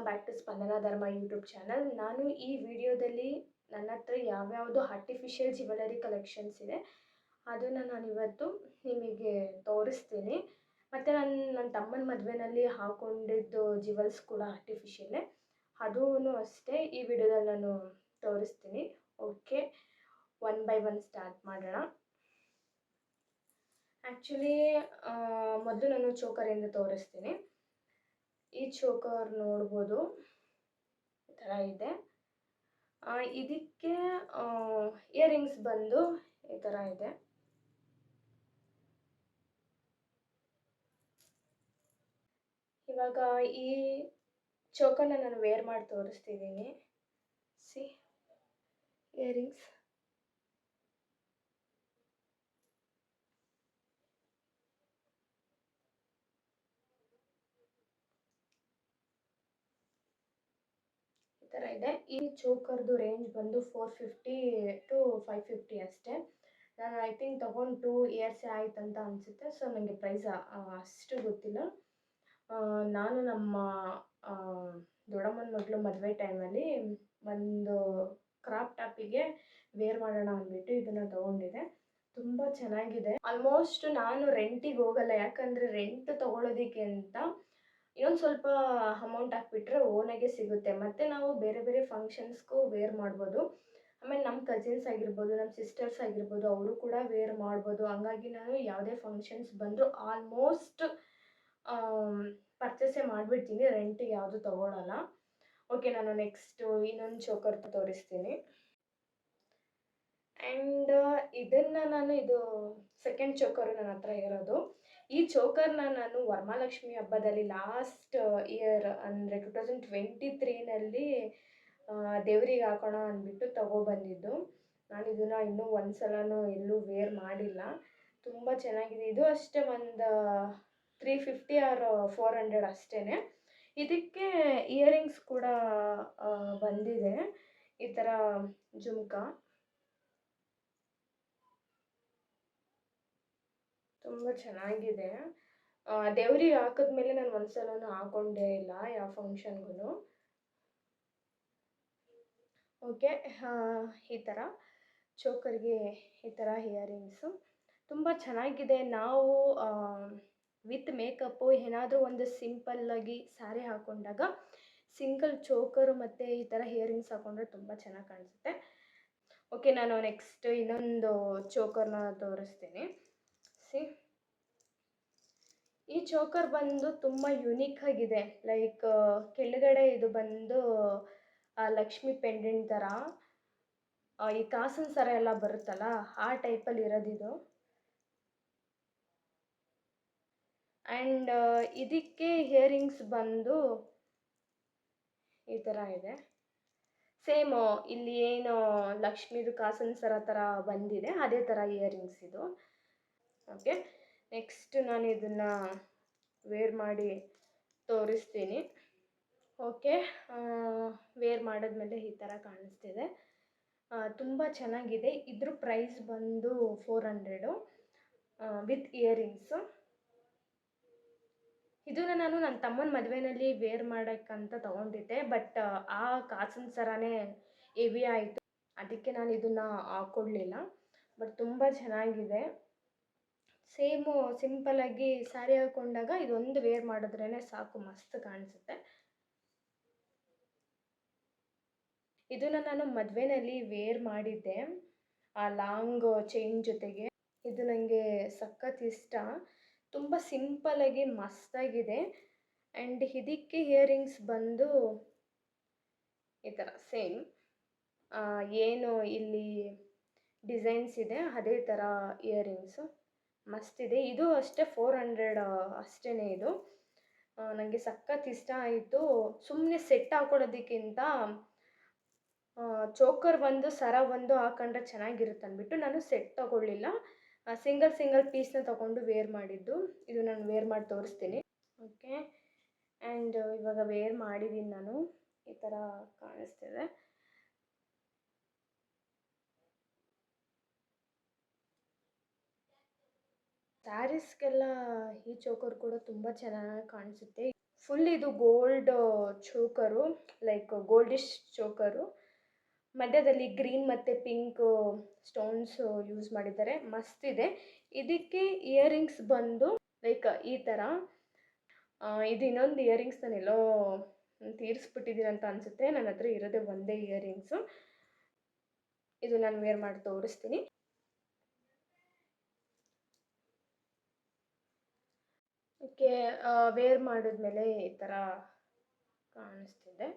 Back to ಸ್ಪಂದನ ಧರ್ಮ YouTube channel. ನಾನು ಈ ವಿಡಿಯೋದಲ್ಲಿ ನನ್ನ ಹತ್ರ ಯಾವ್ಯಾವುದು ಆರ್ಟಿಫಿಷಿಯಲ್ ಜ್ಯುವೆಲರಿ ಕಲೆಕ್ಷನ್ಸ್ ಇದೆ ಅದನ್ನು ನಾನಿವತ್ತು ನಿಮಗೆ ತೋರಿಸ್ತೀನಿ. ಮತ್ತು ನನ್ನ ತಮ್ಮನ ಮದುವೆಯಲ್ಲಿ ಹಾಕ್ಕೊಂಡಿದ್ದು ಜ್ಯುವೆಲ್ಸ್ ಕೂಡ ಆರ್ಟಿಫಿಷಿಯಲ್ಲೇ, ಅದೂ ಅಷ್ಟೇ ಈ ವಿಡಿಯೋದಲ್ಲಿ ನಾನು ತೋರಿಸ್ತೀನಿ. Okay, one by one start ಮಾಡೋಣ. ಆ್ಯಕ್ಚುಲಿ ಮೊದಲು ನಾನು ಚೋಕರಿಂದ ತೋರಿಸ್ತೀನಿ. ಈ ಚೋಕರ್ ನೋಡ್ಬೋದು, ಈ ಥರ ಇದೆ. ಇದಕ್ಕೆ ಇಯರಿಂಗ್ಸ್ ಬಂದು ಈ ಥರ ಇದೆ. ಇವಾಗ ಈ ಚೋಕರ್ನ ನಾನು ವೇರ್ ಮಾಡಿ ತೋರಿಸ್ತಿದ್ದೀನಿ. ಸಿ, ಇಯರಿಂಗ್ಸ್ ಈ ಥರ ಇದೆ. ಈ ಚೋಕರ್ದು ರೇಂಜ್ ಬಂದು 450 to 550 ಅಷ್ಟೇ. ನಾನು ಐ ಥಿಂಕ್ ತೊಗೊಂಡು 2 years ಆಯ್ತಂತ ಅನಿಸುತ್ತೆ. ಸೊ ನನಗೆ ಪ್ರೈಸ್ ಅಷ್ಟು ಗೊತ್ತಿಲ್ಲ. ನಾನು ನಮ್ಮ ದೊಡ್ಡಮ್ಮನ ಮಗಳು ಮದುವೆ ಟೈಮಲ್ಲಿ ಒಂದು ಕ್ರಾಪ್ ಟಾಪಿಗೆ ವೇರ್ ಮಾಡೋಣ ಅಂದ್ಬಿಟ್ಟು ಇದನ್ನು ತೊಗೊಂಡಿದ್ದೆ. ತುಂಬ ಚೆನ್ನಾಗಿದೆ. ಆಲ್ಮೋಸ್ಟ್ ನಾನು ರೆಂಟಿಗೆ ಹೋಗಲ್ಲ, ಯಾಕಂದರೆ ರೆಂಟ್ ತೊಗೊಳೋದಕ್ಕೆ ಅಂತ ಇನ್ನೊಂದು ಸ್ವಲ್ಪ ಅಮೌಂಟ್ ಹಾಕ್ಬಿಟ್ರೆ ಓನಾಗೆ ಸಿಗುತ್ತೆ. ಮತ್ತು ನಾವು ಬೇರೆ ಬೇರೆ ಫಂಕ್ಷನ್ಸ್ಗೂ ವೇರ್ ಮಾಡ್ಬೋದು. ಆಮೇಲೆ ನಮ್ಮ ಕಸಿನ್ಸ್ ಆಗಿರ್ಬೋದು, ನಮ್ಮ ಸಿಸ್ಟರ್ಸ್ ಆಗಿರ್ಬೋದು, ಅವರು ಕೂಡ ವೇರ್ ಮಾಡ್ಬೋದು. ಹಂಗಾಗಿ ನಾನು ಯಾವುದೇ ಫಂಕ್ಷನ್ಸ್ ಬಂದರೂ ಆಲ್ಮೋಸ್ಟ್ ಪರ್ಚೇಸೇ ಮಾಡಿಬಿಡ್ತೀನಿ, ರೆಂಟಿಗೆ ಯಾವುದು ತೊಗೊಳಲ್ಲ. ಓಕೆ, ನಾನು ನೆಕ್ಸ್ಟು ಇನ್ನೊಂದು ಚೋಕರ್ ತೋರಿಸ್ತೀನಿ. ಆ್ಯಂಡ್ ಇದು ಸೆಕೆಂಡ್ ಚೋಕರು ನನ್ನ ಹತ್ರ ಇರೋದು. ಈ ಚೋಕರ್ನ ನಾನು ವರಮಹಾಲಕ್ಷ್ಮಿ ಹಬ್ಬದಲ್ಲಿ ಲಾಸ್ಟ್ ಇಯರ್ ಅಂದರೆ 2023ನಲ್ಲಿ ದೇವರಿಗೆ ಹಾಕೋಣ ಅಂದ್ಬಿಟ್ಟು ತೊಗೊಬಂದಿದ್ದು. ನಾನು ಇದನ್ನು ಇನ್ನೂ ಒಂದು ಸಲನೂ ಎಲ್ಲೂ ವೇರ್ ಮಾಡಿಲ್ಲ. ತುಂಬ ಚೆನ್ನಾಗಿದೆ. ಇದು ಅಷ್ಟೇ ಒಂದು 350 or 400 ಅಷ್ಟೇ. ಇದಕ್ಕೆ ಇಯರಿಂಗ್ಸ್ ಕೂಡ ಬಂದಿದೆ, ಈ ಥರ ಜುಮ್ಕ. ತುಂಬ ಚೆನ್ನಾಗಿದೆ. ದೇವ್ರಿಗೆ ಹಾಕಿದ್ಮೇಲೆ ನಾನು ಒಂದು ಸಲನೂ ಹಾಕೊಂಡೇ ಇಲ್ಲ ಯಾವ ಫಂಕ್ಷನ್ಗೂ. ಓಕೆ, ಈ ಥರ ಚೋಕರ್ಗೆ ಈ ಥರ ಇಯರಿಂಗ್ಸು ತುಂಬ ಚೆನ್ನಾಗಿದೆ. ನಾವು ವಿತ್ ಮೇಕಪ್ಪು ಏನಾದರೂ ಒಂದು ಸಿಂಪಲ್ಲಾಗಿ ಸ್ಯಾರಿ ಹಾಕ್ಕೊಂಡಾಗ ಸಿಂಗಲ್ ಚೋಕರು ಮತ್ತು ಈ ಥರ ಇಯರಿಂಗ್ಸ್ ಹಾಕ್ಕೊಂಡ್ರೆ ತುಂಬ ಚೆನ್ನಾಗಿ ಕಾಣಿಸುತ್ತೆ. ಓಕೆ, ನಾನು ನೆಕ್ಸ್ಟ್ ಇನ್ನೊಂದು ಚೋಕರ್ನ ತೋರಿಸ್ತೀನಿ. ಸಿ, ಈ ಚೋಕರ್ ಬಂದು ತುಂಬ ಯುನೀಕ್ ಆಗಿದೆ. ಲೈಕ್ ಕೆಳಗಡೆ ಇದು ಬಂದು ಲಕ್ಷ್ಮಿ ಪೆಂಡೆಂಟ್ ಥರ, ಈ ಕಾಸಿನ ಸರ ಎಲ್ಲ ಬರುತ್ತಲ್ಲ ಆ ಟೈಪಲ್ಲಿ ಇರೋದಿದು. ಆ್ಯಂಡ್ ಇದಕ್ಕೆ ಇಯರಿಂಗ್ಸ್ ಬಂದು ಈ ಥರ ಇದೆ. ಸೇಮು ಇಲ್ಲಿ ಏನು ಲಕ್ಷ್ಮೀದು ಕಾಸಿನ ಸರ ಥರ ಬಂದಿದೆ ಅದೇ ಥರ ಇಯರಿಂಗ್ಸ್ ಇದು. ಓಕೆ, ನೆಕ್ಸ್ಟ್ ನಾನು ಇದನ್ನು ವೇರ್ ಮಾಡಿ ತೋರಿಸ್ತೀನಿ. ಓಕೆ, ವೇರ್ ಮಾಡಿದ್ಮೇಲೆ ಈ ಥರ ಕಾಣಿಸ್ತಿದೆ. ತುಂಬ ಚೆನ್ನಾಗಿದೆ. ಇದ್ರ ಪ್ರೈಸ್ ಬಂದು 400 ವಿತ್ ಇಯರಿಂಗ್ಸು. ಇದನ್ನು ನಾನು ನನ್ನ ತಮ್ಮನ ಮದುವೆಯಲ್ಲಿ ವೇರ್ ಮಾಡೋಕ್ಕಂತ ತೊಗೊಂಡಿದ್ದೆ. ಬಟ್ ಆ ಕಾಸಿನ ಸರನೇ ಹೆವಿ ಆಯಿತು, ಅದಕ್ಕೆ ನಾನು ಇದನ್ನು ಹಾಕ್ಕೊಡ್ಲಿಲ್ಲ. ಬಟ್ ತುಂಬ ಚೆನ್ನಾಗಿದೆ. ಸೇಮು ಸಿಂಪಲ್ಲಾಗಿ ಸ್ಯಾರಿ ಹಾಕ್ಕೊಂಡಾಗ ಇದೊಂದು ವೇರ್ ಮಾಡಿದ್ರೇ ಸಾಕು, ಮಸ್ತ್ ಕಾಣಿಸುತ್ತೆ. ಇದನ್ನು ನಾನು ಮದುವೆಯಲ್ಲಿ ವೇರ್ ಮಾಡಿದ್ದೆ ಆ ಲಾಂಗ್ ಚೈನ್ ಜೊತೆಗೆ. ಇದು ನನಗೆ ಸಖತ್ ಇಷ್ಟ. ತುಂಬ ಸಿಂಪಲ್ಲಾಗಿ ಮಸ್ತಾಗಿದೆ. ಆ್ಯಂಡ್ ಇದಕ್ಕೆ ಇಯರಿಂಗ್ಸ್ ಬಂದು ಈ ಥರ ಸೇಮ್ ಏನು ಇಲ್ಲಿ ಡಿಸೈನ್ಸ್ ಇದೆ ಅದೇ ಥರ ಇಯರಿಂಗ್ಸು ಮಸ್ತಿದೆ. ಇದು ಅಷ್ಟೇ 400 ಅಷ್ಟೇ. ಇದು ನನಗೆ ಸಖತ್ ಇಷ್ಟ ಆಯಿತು. ಸುಮ್ಮನೆ ಸೆಟ್ ಹಾಕ್ಕೊಳ್ಳೋದಕ್ಕಿಂತ ಚೋಕರ್ ಒಂದು ಸರ ಒಂದು ಹಾಕೊಂಡ್ರೆ ಚೆನ್ನಾಗಿರುತ್ತೆ ಅಂದ್ಬಿಟ್ಟು ನಾನು ಸೆಟ್ ತೊಗೊಳ್ಳಿಲ್ಲ, ಸಿಂಗಲ್ ಪೀಸ್ನ ತೊಗೊಂಡು ವೇರ್ ಮಾಡಿದ್ದು. ಇದು ನಾನು ವೇರ್ ಮಾಡಿ ತೋರಿಸ್ತೀನಿ. ಓಕೆ, ಆ್ಯಂಡ್ ಇವಾಗ ವೇರ್ ಮಾಡಿದ್ದೀನಿ ನಾನು. ಈ ಥರ ಕಾಣಿಸ್ತಿದೆ. ಸ್ಯಾರೀಸ್ಗೆಲ್ಲ ಈ ಚೋಕರ್ ಕೂಡ ತುಂಬ ಚೆನ್ನಾಗಿ ಕಾಣಿಸುತ್ತೆ. ಫುಲ್ ಇದು ಗೋಲ್ಡ್ ಚೋಕರು, ಲೈಕ್ ಗೋಲ್ಡಿಶ್ ಚೋಕರು. ಮಧ್ಯದಲ್ಲಿ ಗ್ರೀನ್ ಮತ್ತು ಪಿಂಕ್ ಸ್ಟೋನ್ಸ್ ಯೂಸ್ ಮಾಡಿದ್ದಾರೆ, ಮಸ್ತಿದೆ. ಇದಕ್ಕೆ ಇಯರಿಂಗ್ಸ್ ಬಂದು ಲೈಕ್ ಈ ಥರ. ಇದು ಇನ್ನೊಂದು ಇಯರಿಂಗ್ಸ್ ನಾನೆಲ್ಲೋ ತೀರಿಸ್ಬಿಟ್ಟಿದ್ದೀನಿ ಅಂತ ಅನಿಸುತ್ತೆ. ನನ್ನ ಹತ್ರ ಇರೋದೇ ಒಂದೇ ಇಯರಿಂಗ್ಸು. ಇದು ನಾನು ವೇರ್ ಮಾಡಿ ತೋರಿಸ್ತೀನಿ. ಓಕೆ, ವೇರ್ ಮಾಡಿದ್ಮೇಲೆ ಈ ಥರ ಕಾಣಿಸ್ತಿದೆ.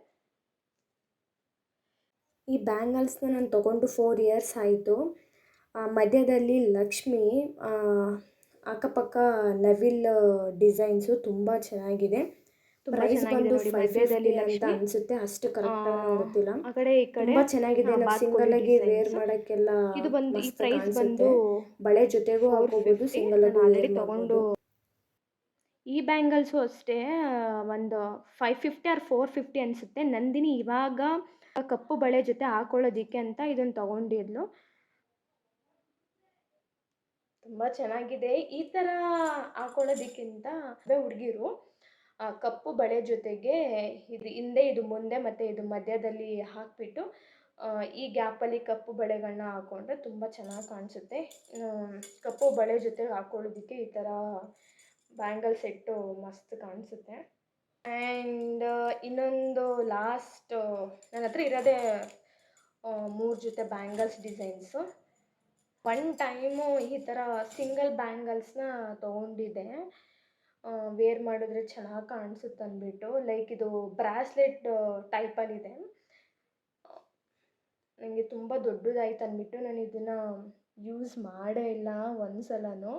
ಈ ಬ್ಯಾಂಗಲ್ಸ್ನ ನಾನು ತೊಗೊಂಡು 4 ಇಯರ್ಸ್ ಆಯಿತು. ಮಧ್ಯದಲ್ಲಿ ಲಕ್ಷ್ಮಿ, ಅಕ್ಕಪಕ್ಕ ನವಿಲ್ ಡಿಸೈನ್ಸು ತುಂಬ ಚೆನ್ನಾಗಿದೆ. ಪ್ರೈಸ್ ಬಂದು 550 ಅಂತ ಅನಿಸುತ್ತೆ, ಅಷ್ಟು ಕರೆಕ್ಟಾಗಿ ಗೊತ್ತಿಲ್ಲ. ತುಂಬ ಚೆನ್ನಾಗಿದೆ. ನಾವು ಸಿಂಗಲ್ ಆಗಿ ವೇರ್ ಮಾಡೋಕ್ಕೆಲ್ಲ ಇದು ಬಂದು ಈ ಪ್ರೈಸ್ ಬಂದು ಬಳೆ ಜೊತೆಗೂ ಹಾಕೋಬೋದು, ಸಿಂಗಲ್ ಆಗಿ ಆಲ್ರೆಡಿ ತೊಗೊಂಡು. ಈ ಬ್ಯಾಂಗಲ್ಸು ಅಷ್ಟೇ ಒಂದು 550 ಆರ್ 450 ಅನಿಸುತ್ತೆ. ನಂದಿನಿ ಇವಾಗ ಕಪ್ಪು ಬಳೆ ಜೊತೆ ಹಾಕೊಳ್ಳೋದಿಕ್ಕೆ ಅಂತ ಇದನ್ನು ತೊಗೊಂಡಿದ್ಲು. ತುಂಬ ಚೆನ್ನಾಗಿದೆ. ಈ ಥರ ಹಾಕೊಳ್ಳೋದಕ್ಕಿಂತ ಹುಡುಗಿರು ಕಪ್ಪು ಬಳೆ ಜೊತೆಗೆ ಇದು ಹಿಂದೆ, ಇದು ಮುಂದೆ ಮತ್ತು ಇದು ಮಧ್ಯದಲ್ಲಿ ಹಾಕಿಬಿಟ್ಟು ಈ ಗ್ಯಾಪಲ್ಲಿ ಕಪ್ಪು ಬಳೆಗಳನ್ನ ಹಾಕ್ಕೊಂಡ್ರೆ ತುಂಬ ಚೆನ್ನಾಗಿ ಕಾಣಿಸುತ್ತೆ. ಕಪ್ಪು ಬಳೆ ಜೊತೆ ಹಾಕೊಳ್ಳೋದಕ್ಕೆ ಈ ಥರ ಬ್ಯಾಂಗಲ್ ಸೆಟ್ಟು ಮಸ್ತ್ ಕಾಣಿಸುತ್ತೆ. ಆ್ಯಂಡ್ ಇನ್ನೊಂದು ಲಾಸ್ಟ್, ನನ್ನ ಹತ್ರ ಇರೋದೇ 3 ಜೊತೆ ಬ್ಯಾಂಗಲ್ಸ್ ಡಿಸೈನ್ಸು. ಒನ್ ಟೈಮು ಈ ಥರ ಸಿಂಗಲ್ ಬ್ಯಾಂಗಲ್ಸ್ನ ತೊಗೊಂಡಿದ್ದೆ, ವೇರ್ ಮಾಡಿದ್ರೆ ಚೆನ್ನಾಗಿ ಕಾಣಿಸುತ್ತೆ ಅಂದ್ಬಿಟ್ಟು. ಲೈಕ್ ಇದು ಬ್ರಾಸ್ಲೆಟ್ ಟೈಪಲ್ಲಿದೆ. ನನಗೆ ತುಂಬ ದೊಡ್ಡದಾಯ್ತು ಅಂದ್ಬಿಟ್ಟು ನಾನು ಇದನ್ನು ಯೂಸ್ ಮಾಡೇ ಇಲ್ಲ ಒಂದು ಸಲನೂ.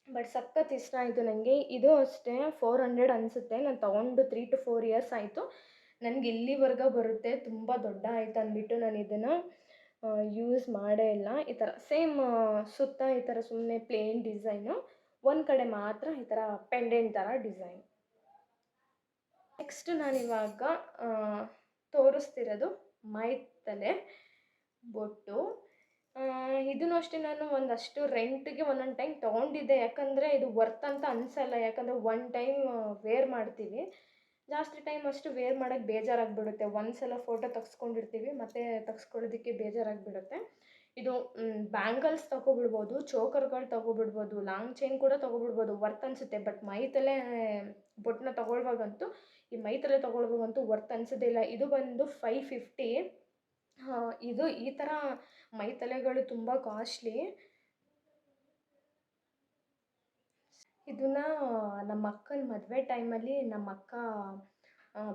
ಬಟ್ ಸಖತ್ ಇಷ್ಟ ಆಯಿತು ನನಗೆ. ಇದು ಅಷ್ಟೇ 400 ಅನಿಸುತ್ತೆ. ನಾನು ತೊಗೊಂಡು 3 to 4 ಇಯರ್ಸ್ ಆಯಿತು. ನನಗೆ ಇಲ್ಲಿವರೆಗೆ ಬರುತ್ತೆ. ತುಂಬ ದೊಡ್ಡ ಆಯ್ತು ಅಂದ್ಬಿಟ್ಟು ನಾನು ಇದನ್ನು ಯೂಸ್ ಮಾಡೇ ಇಲ್ಲ. ಈ ಥರ ಸೇಮ್ ಸುತ್ತ ಈ ಥರ ಸುಮ್ಮನೆ ಪ್ಲೇನ್ ಡಿಸೈನು, ಒಂದು ಕಡೆ ಮಾತ್ರ ಈ ಥರ ಪೆಂಡೆಂಟ್ ಥರ ಡಿಸೈನ್. ನೆಕ್ಸ್ಟ್ ನಾನಿವಾಗ ತೋರಿಸ್ತಿರೋದು ಮೈತಲೆ ಬೊಟ್ಟು. ಇದನ್ನು ಅಷ್ಟೇ ನಾನು ಒಂದಷ್ಟು ರೆಂಟಿಗೆ ಒಂದೊಂದು ಟೈಮ್ ತೊಗೊಂಡಿದ್ದೆ. ಯಾಕಂದರೆ ಇದು ವರ್ತ್ ಅಂತ ಅನಿಸಲ್ಲ. ಯಾಕಂದರೆ ಒನ್ ಟೈಮ್ ವೇರ್ ಮಾಡ್ತೀವಿ, ಜಾಸ್ತಿ ಟೈಮ್ ಅಷ್ಟು ವೇರ್ ಮಾಡೋಕ್ಕೆ ಬೇಜಾರಾಗಿಬಿಡುತ್ತೆ. ಒಂದು ಸಲ ಫೋಟೋ ತೆಗ್ಸ್ಕೊಂಡಿರ್ತೀವಿ, ಮತ್ತು ತೆಗ್ಸ್ಕೊಳ್ಳೋದಕ್ಕೆ ಬೇಜಾರಾಗಿಬಿಡುತ್ತೆ. ಇದು ಬ್ಯಾಂಗಲ್ಸ್ ತೊಗೊಬಿಡ್ಬೋದು, ಚೋಕರ್ಗಳು ತೊಗೊಬಿಡ್ಬೋದು, ಲಾಂಗ್ ಚೈನ್ ಕೂಡ ತೊಗೊಬಿಡ್ಬೋದು, ವರ್ತ್ ಅನಿಸುತ್ತೆ. ಬಟ್ ಮೈತಲೆ ಬೊಟ್ಟನ್ನ ತೊಗೊಳ್ವಾಗಂತೂ, ಈ ಮೈತಲೆ ತೊಗೊಳ್ವಾಗಂತೂ ವರ್ತ್ ಅನಿಸೋದೇ ಇಲ್ಲ. ಇದು ಬಂದು 550. ಇದು ಈ ಥರ ಮೈತಲೆಗಳು ತುಂಬ ಕಾಸ್ಟ್ಲಿ. ಇದನ್ನು ನಮ್ಮ ಅಕ್ಕನ ಮದುವೆ ಟೈಮಲ್ಲಿ ನಮ್ಮ ಅಕ್ಕ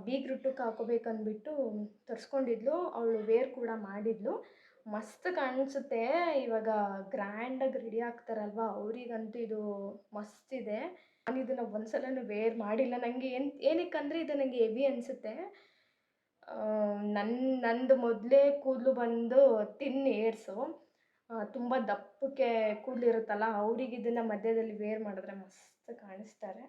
ಬೀಗ್ರೂಟಕ್ಕೆ ಹಾಕೋಬೇಕಂದ್ಬಿಟ್ಟು ತರಿಸ್ಕೊಂಡಿದ್ಲು. ಅವಳು ವೇರ್ ಕೂಡ ಮಾಡಿದ್ಲು, ಮಸ್ತ್ ಕಾಣಿಸುತ್ತೆ. ಇವಾಗ ಗ್ರ್ಯಾಂಡಾಗಿ ರೆಡಿ ಆಗ್ತಾರಲ್ವ, ಅವರಿಗಂತೂ ಇದು ಮಸ್ತಿದೆ. ನಾನು ಇದನ್ನು ಒಂದು ಸಲನೂ ವೇರ್ ಮಾಡಿಲ್ಲ. ನನಗೆ ಏನಕ್ಕಂದರೆ ಇದು ನನಗೆ ಹೆವಿ ಅನಿಸುತ್ತೆ. ನಂದು ಮೊದಲೇ ಕೂದಲು ಬಂದು ತಿನ್ ಏರ್ಸು, ತುಂಬ ದಪ್ಪಕ್ಕೆ ಕೂದಲಿರುತ್ತಲ್ಲ, ಅವ್ರಿಗೆ ಇದನ್ನು ಮಧ್ಯದಲ್ಲಿ ವೇರ್ ಮಾಡಿದ್ರೆ ಮಸ್ತ್ ಕಾಣಿಸ್ತಾರೆ.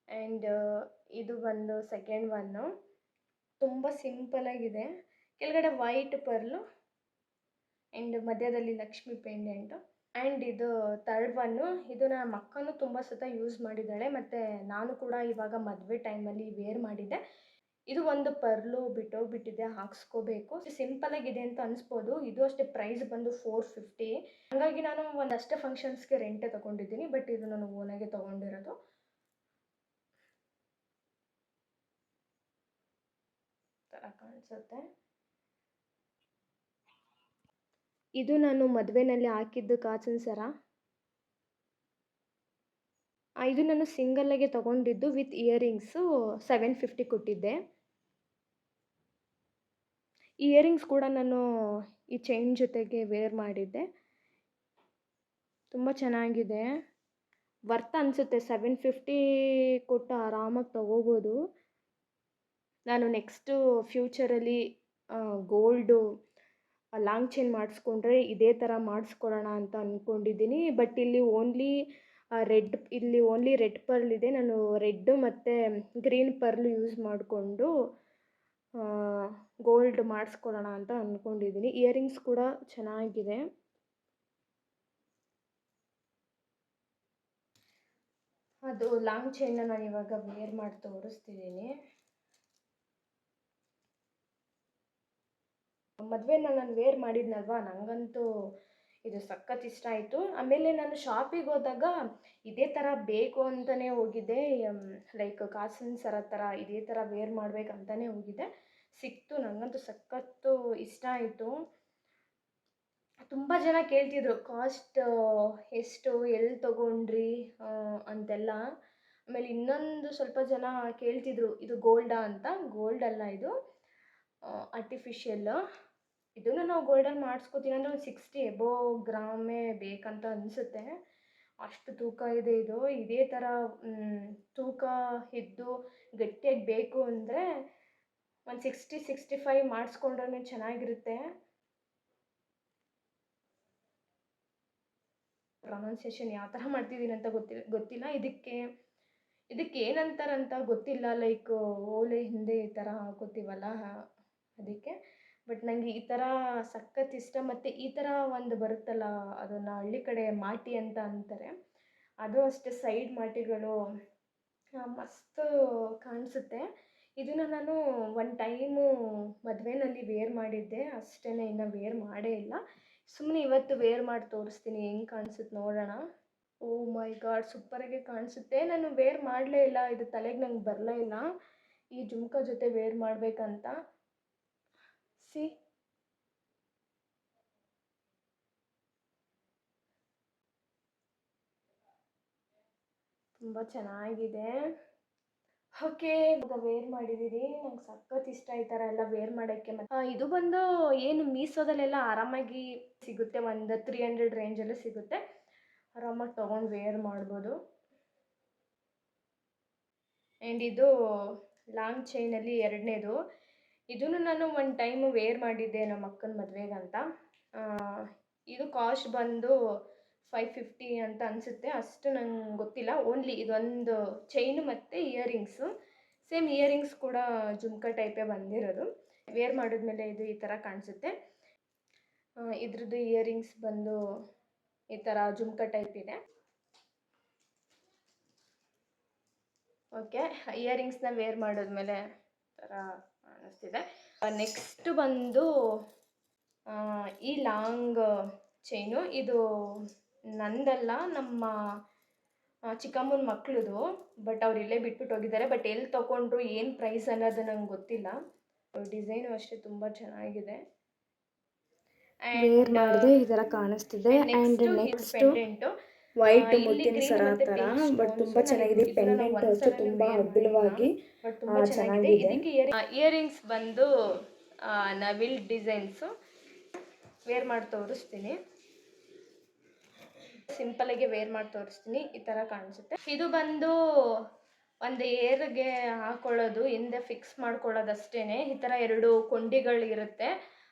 ಆ್ಯಂಡ್ ಇದು ಬಂದು ಸೆಕೆಂಡ್ ಒನ್ನು, ತುಂಬ ಸಿಂಪಲಾಗಿದೆ. ಕೆಳಗಡೆ ವೈಟ್ ಪರ್ಲು ಆ್ಯಂಡ್ ಮಧ್ಯದಲ್ಲಿ ಲಕ್ಷ್ಮಿ ಪೆಂಡೆಂಟು. ಆ್ಯಂಡ್ ಇದು ಥರ್ಡ್ ಒನ್ನು, ಇದು ನಮ್ಮ ಅಕ್ಕನೂ ತುಂಬ ಸತ ಯೂಸ್ ಮಾಡಿದ್ದಾಳೆ, ಮತ್ತು ನಾನು ಕೂಡ ಇವಾಗ ಮದುವೆ ಟೈಮಲ್ಲಿ ವೇರ್ ಮಾಡಿದ್ದೆ. ಇದು ಒಂದು ಪರ್ಲು ಬಿಟ್ಟೋಗ್ಬಿಟ್ಟಿದೆ, ಹಾಕ್ಸ್ಕೋಬೇಕು. ಸಿಂಪಲಾಗಿದೆ ಅಂತ ಅನಿಸ್ಬೋದು. ಇದು ಅಷ್ಟೇ ಪ್ರೈಸ್ ಬಂದು 450. ಹಾಗಾಗಿ ನಾನು ಒಂದಷ್ಟೇ ಫಂಕ್ಷನ್ಸ್ಗೆ ರೆಂಟೇ ತೊಗೊಂಡಿದ್ದೀನಿ, ಬಟ್ ಇದು ನಾನು ಓನಾಗೆ ತೊಗೊಂಡಿರೋದು. ಥರ ಕಾಣಿಸುತ್ತೆ. ಇದು ನಾನು ಮದುವೆನಲ್ಲಿ ಹಾಕಿದ್ದು ಕಾಸಿನ ಸರ. ಇದು ನಾನು ಸಿಂಗಲ್ಲಾಗೆ ತೊಗೊಂಡಿದ್ದು ವಿತ್ ಇಯರಿಂಗ್ಸು 750 ಕೊಟ್ಟಿದ್ದೆ. ಇಯರಿಂಗ್ಸ್ ಕೂಡ ನಾನು ಈ ಚೈನ್ ಜೊತೆಗೆ ವೇರ್ ಮಾಡಿದ್ದೆ. ತುಂಬ ಚೆನ್ನಾಗಿದೆ, ವರ್ತ್ ಅನಿಸುತ್ತೆ. 750 ಕೊಟ್ಟು ಆರಾಮಾಗಿ ತೊಗೋಬೋದು. ನಾನು ನೆಕ್ಸ್ಟು ಫ್ಯೂಚರಲ್ಲಿ ಗೋಲ್ಡು ಲಾಂಗ್ ಚೈನ್ ಮಾಡಿಸ್ಕೊಂಡ್ರೆ ಇದೇ ಥರ ಮಾಡಿಸ್ಕೊಳ್ಳೋಣ ಅಂತ ಅಂದ್ಕೊಂಡಿದ್ದೀನಿ. ಬಟ್ ಇಲ್ಲಿ ಓನ್ಲಿ ರೆಡ್ ಪರ್ಲ್ ಇದೆ. ನಾನು ರೆಡ್ಡು ಮತ್ತು ಗ್ರೀನ್ ಪರ್ಲ್ ಯೂಸ್ ಮಾಡಿಕೊಂಡು ಗೋಲ್ಡ್ ಮಾಡಿಸ್ಕೊಳ್ಳೋಣ ಅಂತ ಅಂದ್ಕೊಂಡಿದ್ದೀನಿ. ಇಯರಿಂಗ್ಸ್ ಕೂಡ ಚೆನ್ನಾಗಿದೆ. ಅದು ಲಾಂಗ್ ಚೈನ್ನ ನಾನು ಇವಾಗ ವೇರ್ ಮಾಡಿ ತೋರಿಸ್ತಿದ್ದೀನಿ. ಮದುವೆನ ನಾನು ವೇರ್ ಮಾಡಿದ್ನಲ್ವ, ನನಗಂತೂ ಇದು ಸಖತ್ ಇಷ್ಟ ಆಯಿತು. ಆಮೇಲೆ ನಾನು ಶಾಪಿಗೆ ಹೋದಾಗ ಇದೇ ಥರ ಬೇಕು ಅಂತಲೇ ಹೋಗಿದ್ದೆ, ಲೈಕ್ ಕಾಸಿನ ಸರ ಥರ ಇದೇ ಥರ ವೇರ್ ಮಾಡಬೇಕಂತಲೇ ಹೋಗಿದ್ದೆ. ಸಿಕ್ತು, ನನಗಂತೂ ಸಖತ್ತು ಇಷ್ಟ ಆಯಿತು. ತುಂಬ ಜನ ಕೇಳ್ತಿದ್ರು ಕಾಸ್ಟ್ ಎಷ್ಟು, ಎಲ್ಲಿ ತೊಗೊಂಡ್ರಿ ಅಂತೆಲ್ಲ. ಆಮೇಲೆ ಇನ್ನೊಂದು ಸ್ವಲ್ಪ ಜನ ಕೇಳ್ತಿದ್ರು ಇದು ಗೋಲ್ಡಾ ಅಂತ. ಗೋಲ್ಡ್ ಅಲ್ಲ, ಇದು ಆರ್ಟಿಫಿಷಿಯಲ್. ಇದನ್ನು ನಾವು ಗೋಲ್ಡಲ್ಲಿ ಮಾಡಿಸ್ಕೋತೀವಿ ಅಂದರೆ ಒಂದು 60 ಎಬೋವ್ ಗ್ರಾಮೇ ಬೇಕಂತ ಅನಿಸುತ್ತೆ. ಅಷ್ಟು ತೂಕ ಇದೆ ಇದು. ಇದೇ ಥರ ತೂಕ ಇದ್ದು ಗಟ್ಟಿಯಾಗಿ ಬೇಕು ಅಂದರೆ ಒಂದು 60-65 ಮಾಡಿಸ್ಕೊಂಡ್ರೆ ಚೆನ್ನಾಗಿರುತ್ತೆ. ಪ್ರೊನೌನ್ಸಿಯೇಷನ್ ಯಾವ ಥರ ಮಾಡ್ತಿದ್ದೀನಿ ಅಂತ ಗೊತ್ತಿಲ್ಲ. ಇದಕ್ಕೆ ಏನಂತಾರಂತ ಗೊತ್ತಿಲ್ಲ. ಲೈಕ್ ಓಲೆ ಹಿಂದೆ ಈ ಥರ ಹಾಕೋತೀವಲ್ಲ, ಅದಕ್ಕೆ. ಬಟ್ ನನಗೆ ಈ ಥರ ಸಖತ್ ಇಷ್ಟ. ಮತ್ತು ಈ ಥರ ಒಂದು ಬರುತ್ತಲ್ಲ, ಅದನ್ನು ಹಳ್ಳಿ ಕಡೆ ಮಾಟಿ ಅಂತ ಅಂತಾರೆ. ಅದು ಅಷ್ಟೇ, ಸೈಡ್ ಮಾಟಿಗಳು ಮಸ್ತ್ ಕಾಣಿಸುತ್ತೆ. ಇದನ್ನು ನಾನು ಒನ್ ಟೈಮು ಮದುವೆನಲ್ಲಿ ವೇರ್ ಮಾಡಿದ್ದೆ ಅಷ್ಟೇ, ಇನ್ನು ವೇರ್ ಮಾಡೇ ಇಲ್ಲ. ಸುಮ್ಮನೆ ಇವತ್ತು ವೇರ್ ಮಾಡಿ ತೋರಿಸ್ತೀನಿ, ಹೆಂಗೆ ಕಾಣಿಸುತ್ತೆ ನೋಡೋಣ. ಓ ಮೈ ಗಾಡ್, ಸೂಪರಾಗಿ ಕಾಣಿಸುತ್ತೆ. ನಾನು ವೇರ್ ಮಾಡಲೇ ಇಲ್ಲ, ಇದು ತಲೆಗೆ ನಂಗೆ ಬರಲೇ ಇಲ್ಲ ಈ ಜುಮ್ಕಾ ಜೊತೆ ವೇರ್ ಮಾಡಬೇಕಂತ. ಸಿ, ತುಂಬ ಚೆನ್ನಾಗಿದೆ. ಓಕೆ, ಇವಾಗ ವೇರ್ ಮಾಡಿದ್ದೀರಿ. ನಂಗೆ ಸಖತ್ ಇಷ್ಟ ಈ ಥರ ಎಲ್ಲ ವೇರ್ ಮಾಡೋಕ್ಕೆ. ಮತ್ತು ಇದು ಬಂದು ಏನು ಮೀಸೋದಲ್ಲೆಲ್ಲ ಆರಾಮಾಗಿ ಸಿಗುತ್ತೆ, ಒಂದು 300 ರೇಂಜಲ್ಲೇ ಸಿಗುತ್ತೆ. ಆರಾಮಾಗಿ ತೊಗೊಂಡು ವೇರ್ ಮಾಡ್ಬೋದು. ಆ್ಯಂಡ್ ಇದು ಲಾಂಗ್ ಚೈನಲ್ಲಿ ಎರಡನೇದು. ಇದನ್ನು ನಾನು ಒನ್ ಟೈಮ್ ವೇರ್ ಮಾಡಿದ್ದೆ ನಮ್ಮ ಅಕ್ಕನ ಮದುವೆಗಂತ. ಇದು ಕಾಸ್ಟ್ ಬಂದು 550 ಅಂತ ಅನಿಸುತ್ತೆ, ಅಷ್ಟು ನಂಗೆ ಗೊತ್ತಿಲ್ಲ. ಓನ್ಲಿ ಇದೊಂದು ಚೈನು ಮತ್ತು ಇಯರಿಂಗ್ಸು, ಸೇಮ್ ಇಯರಿಂಗ್ಸ್ ಕೂಡ ಜುಮ್ಕಾ ಟೈಪೇ ಬಂದಿರೋದು. ವೇರ್ ಮಾಡಿದ್ಮೇಲೆ ಇದು ಈ ಥರ ಕಾಣಿಸುತ್ತೆ. ಇದ್ರದ್ದು ಇಯರಿಂಗ್ಸ್ ಬಂದು ಈ ಥರ ಜುಮ್ಕಾ ಟೈಪ್ ಇದೆ. ಓಕೆ, ಇಯರಿಂಗ್ಸ್ನ ವೇರ್ ಮಾಡಿದ್ಮೇಲೆ ಥರ ಅನ್ನಿಸ್ತಿದೆ. ನೆಕ್ಸ್ಟ್ ಬಂದು ಈ ಲಾಂಗ್ ಚೈನು. ಇದು ನಂದಲ್ಲ, ನಮ್ಮ ಚಿಕ್ಕಮ್ಮನ ಮಕ್ಕಳದು. ಬಟ್ ಅವ್ರು ಇಲ್ಲೇ ಬಿಟ್ಬಿಟ್ಟು ಹೋಗಿದ್ದಾರೆ. ಬಟ್ ಎಲ್ಲಿ ತೊಗೊಂಡ್ರು, ಏನು ಪ್ರೈಸ್ ಅನ್ನೋದು ನಂಗೆ ಗೊತ್ತಿಲ್ಲ. ಡಿಸೈನು ಅಷ್ಟೇ ತುಂಬ ಚೆನ್ನಾಗಿದೆ. ವೇರ್ ಮಾಡಿದೆ ಈ ಥರ ಕಾಣಿಸ್ತಿದೆ. ಆ್ಯಂಡ್ ನೆಕ್ಸ್ಟು ವೈಟ್ ಮುತ್ತಿನ ಸರ ಥರ, ಬಟ್ ತುಂಬ ಚೆನ್ನಾಗಿದೆ. ಪೆಂಡೆಂಟ್ ಅಷ್ಟು ತುಂಬ ಹಗುರವಾಗಿ ಚೆನ್ನಾಗಿದೆ. ಇದಕ್ಕೆ ಇಯರಿಂಗ್ಸ್ ಬಂದು ನವಿಲ್ ಡಿಸೈನ್ಸು. ವೇರ್ ಮಾಡಿ ತೋರಿಸ್ತೀನಿ, ಸಿಂಪಲಾಗಿ ವೇರ್ ಮಾಡಿ ತೋರಿಸ್ತೀನಿ. ಈ ಥರ ಕಾಣಿಸುತ್ತೆ. ಇದು ಬಂದು ಒಂದು ಏರ್ಗೆ ಹಾಕೊಳ್ಳೋದು, ಹಿಂದೆ ಫಿಕ್ಸ್ ಮಾಡ್ಕೊಳ್ಳೋದಷ್ಟೇ. ಈ ಥರ 2 ಕೊಂಡಿಗಳಿರುತ್ತೆ.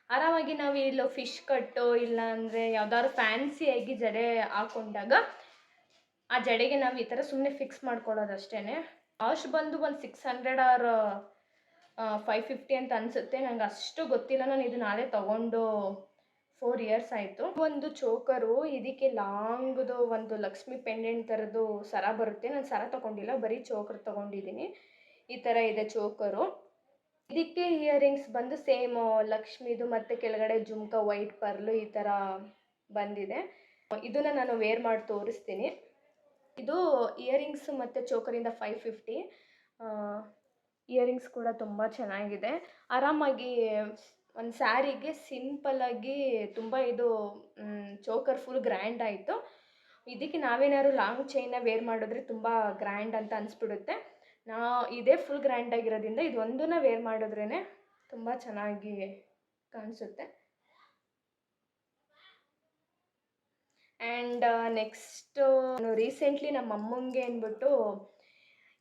ಆರಾಮಾಗಿ ನಾವು ಇಲ್ಲಿ ಫಿಶ್ ಕಟ್ಟು ಇಲ್ಲ ಅಂದರೆ ಯಾವ್ದಾದ್ರು ಫ್ಯಾನ್ಸಿಯಾಗಿ ಜಡೆ ಹಾಕೊಂಡಾಗ ಆ ಜಡೆಗೆ ನಾವು ಈ ಥರ ಸುಮ್ಮನೆ ಫಿಕ್ಸ್ ಮಾಡ್ಕೊಳ್ಳೋದಷ್ಟೇ. ಕಾಸ್ಟ್ ಬಂದು ಒಂದು 600 ಆರ್ 550 ಅಂತ ಅನಿಸುತ್ತೆ. ನಂಗೆ ಅಷ್ಟು ಗೊತ್ತಿಲ್ಲ. ನಾನು ಇದು ನಾಳೆ ತೊಗೊಂಡು 4 ಇಯರ್ಸ್ ಆಯಿತು. ಒಂದು ಚೋಕರು, ಇದಕ್ಕೆ ಲಾಂಗ್ದು ಒಂದು ಲಕ್ಷ್ಮಿ ಪೆಂಡೆಂಟ್ ಥರದ್ದು ಸರ ಬರುತ್ತೆ. ನಾನು ಸರ ತೊಗೊಂಡಿಲ್ಲ, ಬರೀ ಚೋಕರ್ ತೊಗೊಂಡಿದ್ದೀನಿ. ಈ ಥರ ಇದೆ ಚೋಕರು. ಇದಕ್ಕೆ ಇಯರಿಂಗ್ಸ್ ಬಂದು ಸೇಮ್ ಲಕ್ಷ್ಮಿದು ಮತ್ತು ಕೆಳಗಡೆ ಜುಮ್ಕಾ ವೈಟ್ ಪರ್ಲು ಈ ಥರ ಬಂದಿದೆ. ಇದನ್ನು ನಾನು ವೇರ್ ಮಾಡಿ ತೋರಿಸ್ತೀನಿ. ಇದು ಇಯರಿಂಗ್ಸ್ ಮತ್ತು ಚೋಕರಿಂದ 550. ಇಯರಿಂಗ್ಸ್ ಕೂಡ ತುಂಬ ಚೆನ್ನಾಗಿದೆ. ಆರಾಮಾಗಿ ಒಂದು ಸ್ಯಾರಿಗೆ ಸಿಂಪಲ್ಲಾಗಿ ತುಂಬ ಇದು ಚೋಕರ್ ಫುಲ್ ಗ್ರ್ಯಾಂಡ್ ಆಯಿತು. ಇದಕ್ಕೆ ನಾವೇನಾದ್ರು ಲಾಂಗ್ ಚೈನ್ನ ವೇರ್ ಮಾಡಿದ್ರೆ ತುಂಬ ಗ್ರ್ಯಾಂಡ್ ಅಂತ ಅನಿಸ್ಬಿಡುತ್ತೆ. ಇದೇ ಫುಲ್ ಗ್ರ್ಯಾಂಡಾಗಿರೋದ್ರಿಂದ ಇದು ಒಂದನ್ನು ವೇರ್ ಮಾಡಿದ್ರೇ ತುಂಬ ಚೆನ್ನಾಗಿ ಕಾಣಿಸುತ್ತೆ. ಆ್ಯಂಡ್ ನೆಕ್ಸ್ಟು ನಾನು ರೀಸೆಂಟ್ಲಿ ನಮ್ಮ ಅಮ್ಮಂಗೆ ಅಂದ್ಬಿಟ್ಟು,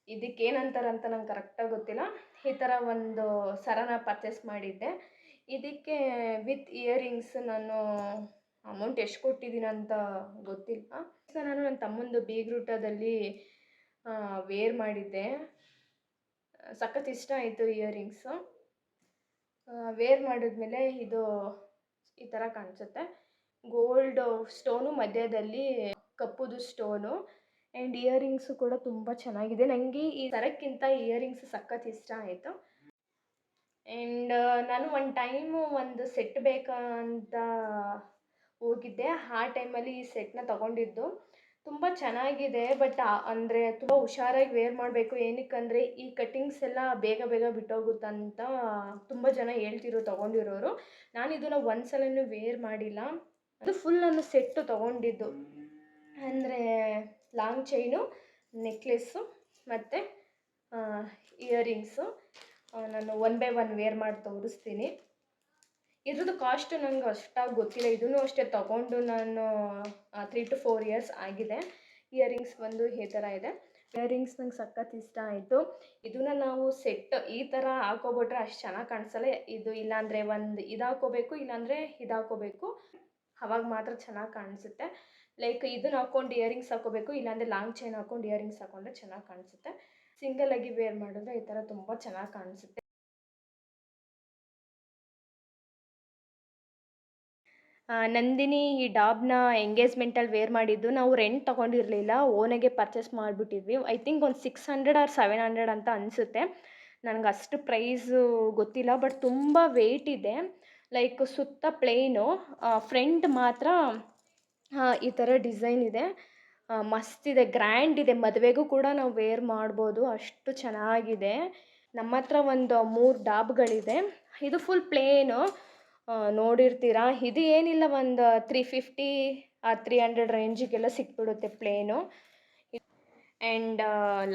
ಇದಕ್ಕೇನಂತಾರಂತ ನಂಗೆ ಕರೆಕ್ಟಾಗಿ ಗೊತ್ತಿಲ್ಲ, ಈ ಥರ ಒಂದು ಸರನ ಪರ್ಚೇಸ್ ಮಾಡಿದ್ದೆ. ಇದಕ್ಕೆ ವಿತ್ ಇಯರಿಂಗ್ಸ್ ನಾನು ಅಮೌಂಟ್ ಎಷ್ಟು ಕೊಟ್ಟಿದ್ದೀನಿ ಅಂತ ಗೊತ್ತಿಲ್ಲ. ಸೊ ನಾನು ನನ್ನ ತಮ್ಮಂದು ಬೀಗ್ರೂಟದಲ್ಲಿ ವೇರ್ ಮಾಡಿದ್ದೆ. ಸಖತ್ ಇಷ್ಟ ಆಯಿತು ಇಯರಿಂಗ್ಸು. ವೇರ್ ಮಾಡಿದ್ಮೇಲೆ ಇದು ಈ ಥರ ಕಾಣಿಸುತ್ತೆ. ಗೋಲ್ಡ್ ಸ್ಟೋನು, ಮಧ್ಯದಲ್ಲಿ ಕಪ್ಪುದು ಸ್ಟೋನು. ಆ್ಯಂಡ್ ಇಯರಿಂಗ್ಸು ಕೂಡ ತುಂಬ ಚೆನ್ನಾಗಿದೆ. ನನಗೆ ಈ ಸರಕ್ಕಿಂತ ಇಯರಿಂಗ್ಸ್ ಸಖತ್ ಇಷ್ಟ ಆಯಿತು. ಆ್ಯಂಡ್ ನಾನು ಒಂದು ಟೈಮು ಒಂದು ಸೆಟ್ ಬೇಕಾ ಅಂತ ಹೋಗಿದ್ದೆ. ಆ ಟೈಮಲ್ಲಿ ಈ ಸೆಟ್ನ ತೊಗೊಂಡಿದ್ದು. ತುಂಬ ಚೆನ್ನಾಗಿದೆ. ಬಟ್ ಅಂದರೆ ತುಂಬ ಹುಷಾರಾಗಿ ವೇರ್ ಮಾಡಬೇಕು. ಏನಕ್ಕಂದರೆ ಈ ಕಟ್ಟಿಂಗ್ಸ್ ಎಲ್ಲ ಬೇಗ ಬೇಗ ಬಿಟ್ಟೋಗುತ್ತಂತ ತುಂಬ ಜನ ಹೇಳ್ತಿರೋ ತೊಗೊಂಡಿರೋರು. ನಾನು ಇದನ್ನು ಒಂದು ಸಲನೂ ವೇರ್ ಮಾಡಿಲ್ಲ. ಅದು ಫುಲ್ ನಾನು ಸೆಟ್ಟು ತೊಗೊಂಡಿದ್ದು. ಅಂದರೆ ಲಾಂಗ್ ಚೈನು, ನೆಕ್ಲೆಸ್ಸು ಮತ್ತು ಇಯರಿಂಗ್ಸು. ನಾನು ಒನ್ ಬೈ ಒನ್ ವೇರ್ ಮಾಡಿ ತೋರಿಸ್ತೀನಿ. ಇದ್ರದ್ದು ಕಾಸ್ಟು ನನಗೆ ಅಷ್ಟಾಗಿ ಗೊತ್ತಿಲ್ಲ. ಇದೂ ಅಷ್ಟೇ ತೊಗೊಂಡು ನಾನು 3 to 4 ಇಯರ್ಸ್ ಆಗಿದೆ. ಇಯರಿಂಗ್ಸ್ ಬಂದು ಈ ಥರ ಇದೆ. ಇಯರಿಂಗ್ಸ್ ನಂಗೆ ಸಖತ್ ಇಷ್ಟ ಆಯಿತು. ಇದನ್ನು ನಾವು ಸೆಟ್ ಈ ಥರ ಹಾಕೋಬಿಟ್ರೆ ಅಷ್ಟು ಚೆನ್ನಾಗಿ ಕಾಣಿಸಲ್ಲ. ಇದು ಇಲ್ಲಾಂದರೆ ಒಂದು ಇದು ಹಾಕೋಬೇಕು, ಇಲ್ಲಾಂದರೆ ಇದು ಹಾಕೋಬೇಕು. ಅವಾಗ ಮಾತ್ರ ಚೆನ್ನಾಗಿ ಕಾಣಿಸುತ್ತೆ. ಲೈಕ್ ಇದನ್ನು ಹಾಕ್ಕೊಂಡು ಇಯರಿಂಗ್ಸ್ ಹಾಕೋಬೇಕು, ಇಲ್ಲಾಂದರೆ ಲಾಂಗ್ ಚೈನ್ ಹಾಕ್ಕೊಂಡು ಇಯರಿಂಗ್ಸ್ ಹಾಕೊಂಡ್ರೆ ಚೆನ್ನಾಗಿ ಕಾಣಿಸುತ್ತೆ. ಸಿಂಗಲಾಗಿ ವೇರ್ ಮಾಡಿದ್ರೆ ಈ ಥರ ತುಂಬ ಚೆನ್ನಾಗಿ ಕಾಣಿಸುತ್ತೆ. ನಂದಿನಿ ಈ ಡಾಬ್ನ ಎಂಗೇಜ್ಮೆಂಟಲ್ಲಿ ವೇರ್ ಮಾಡಿದ್ದು. ನಾವು ರೆಂಟ್ ತೊಗೊಂಡಿರಲಿಲ್ಲ, ಓನಾಗೆ ಪರ್ಚೇಸ್ ಮಾಡಿಬಿಟ್ಟಿದ್ವಿ. ಐ ಥಿಂಕ್ ಒಂದು 600 or 700 ಅಂತ ಅನಿಸುತ್ತೆ. ನನಗೆ ಅಷ್ಟು ಪ್ರೈಸು ಗೊತ್ತಿಲ್ಲ. ಬಟ್ ತುಂಬ ವೆಯ್ಟ್ ಇದೆ. ಲೈಕ್ ಸುತ್ತ ಪ್ಲೇನು, ಫ್ರಂಟ್ ಮಾತ್ರ ಈ ಥರ ಡಿಸೈನ್ ಇದೆ. ಮಸ್ತಿದೆ, ಗ್ರ್ಯಾಂಡ್ ಇದೆ. ಮದುವೆಗೂ ಕೂಡ ನಾವು ವೇರ್ ಮಾಡ್ಬೋದು, ಅಷ್ಟು ಚೆನ್ನಾಗಿದೆ. ನಮ್ಮ ಹತ್ರ ಒಂದು 3 ಡಾಬ್ಗಳಿದೆ. ಇದು ಫುಲ್ ಪ್ಲೇನು, ನೋಡಿರ್ತೀರ. ಇದು ಏನಿಲ್ಲ, ಒಂದು 350 ಆ 300 ರೇಂಜಿಗೆಲ್ಲ ಸಿಕ್ಬಿಡುತ್ತೆ ಪ್ಲೇನು. ಆ್ಯಂಡ್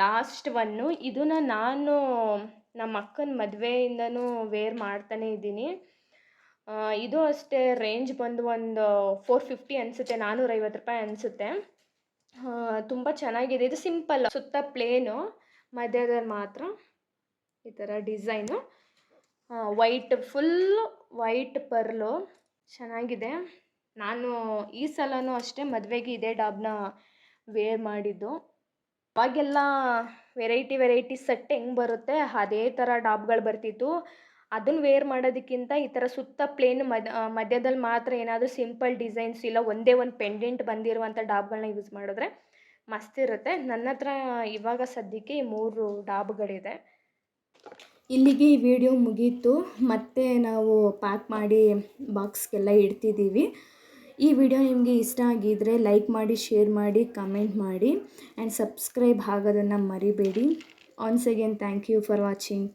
ಲಾಸ್ಟ್ ಒನ್ನು, ಇದನ್ನು ನಾನು ನಮ್ಮ ಅಕ್ಕನ ಮದುವೆಯಿಂದನೂ ವೇರ್ ಮಾಡ್ತಾನೇ ಇದ್ದೀನಿ. ಇದು ಅಷ್ಟೇ ರೇಂಜ್ ಬಂದು ಒಂದು 450 ಅನಿಸುತ್ತೆ, 450 ರೂಪಾಯಿ ಅನಿಸುತ್ತೆ. ತುಂಬ ಚೆನ್ನಾಗಿದೆ. ಇದು ಸಿಂಪಲ್, ಸುತ್ತ ಪ್ಲೇನು, ಮಧ್ಯದಲ್ಲಿ ಮಾತ್ರ ಈ ಥರ design. White, full white pearl, ಚೆನ್ನಾಗಿದೆ. ನಾನು ಈ ಸಲನೂ ಅಷ್ಟೇ ಮದುವೆಗೆ ಇದೇ ಡಾಬ್ನ ವೇರ್ ಮಾಡಿದ್ದು. ಅವಾಗೆಲ್ಲ ವೆರೈಟಿ ಸೆಟ್ ಹೆಂಗೆ ಬರುತ್ತೆ ಅದೇ ಥರ ಡಾಬ್ಗಳು ಬರ್ತಿತ್ತು. ಅದನ್ನು ವೇರ್ ಮಾಡೋದಕ್ಕಿಂತ ಈ ಥರ ಸುತ್ತ ಪ್ಲೇನ್ ಮಧ್ಯದಲ್ಲಿ ಮಾತ್ರ ಏನಾದರೂ ಸಿಂಪಲ್ ಡಿಸೈನ್ಸ್ ಇಲ್ಲ ಒಂದೇ ಒಂದು ಪೆಂಡೆಂಟ್ ಬಂದಿರುವಂಥ ಡಾಬ್ಗಳನ್ನ ಯೂಸ್ ಮಾಡಿದ್ರೆ ಮಸ್ತಿರುತ್ತೆ. ನನ್ನ ಹತ್ರ ಇವಾಗ ಸದ್ಯಕ್ಕೆ ಈ 3 ಡಾಬ್ಗಳಿದೆ. ಇಲ್ಲಿಗೆ ಈ ವಿಡಿಯೋ ಮುಗೀತು. ಮತ್ತೆ ನಾವು ಪ್ಯಾಕ್ ಮಾಡಿ ಬಾಕ್ಸ್ಗೆಲ್ಲ ಇಡ್ತಿದ್ದೀವಿ. ಈ ವಿಡಿಯೋ ನಿಮಗೆ ಇಷ್ಟ ಆಗಿದ್ದರೆ ಲೈಕ್ ಮಾಡಿ, ಶೇರ್ ಮಾಡಿ, ಕಮೆಂಟ್ ಮಾಡಿ ಆ್ಯಂಡ್ ಸಬ್ಸ್ಕ್ರೈಬ್ ಆಗೋದನ್ನು ಮರಿಬೇಡಿ. Once again thank you for watching.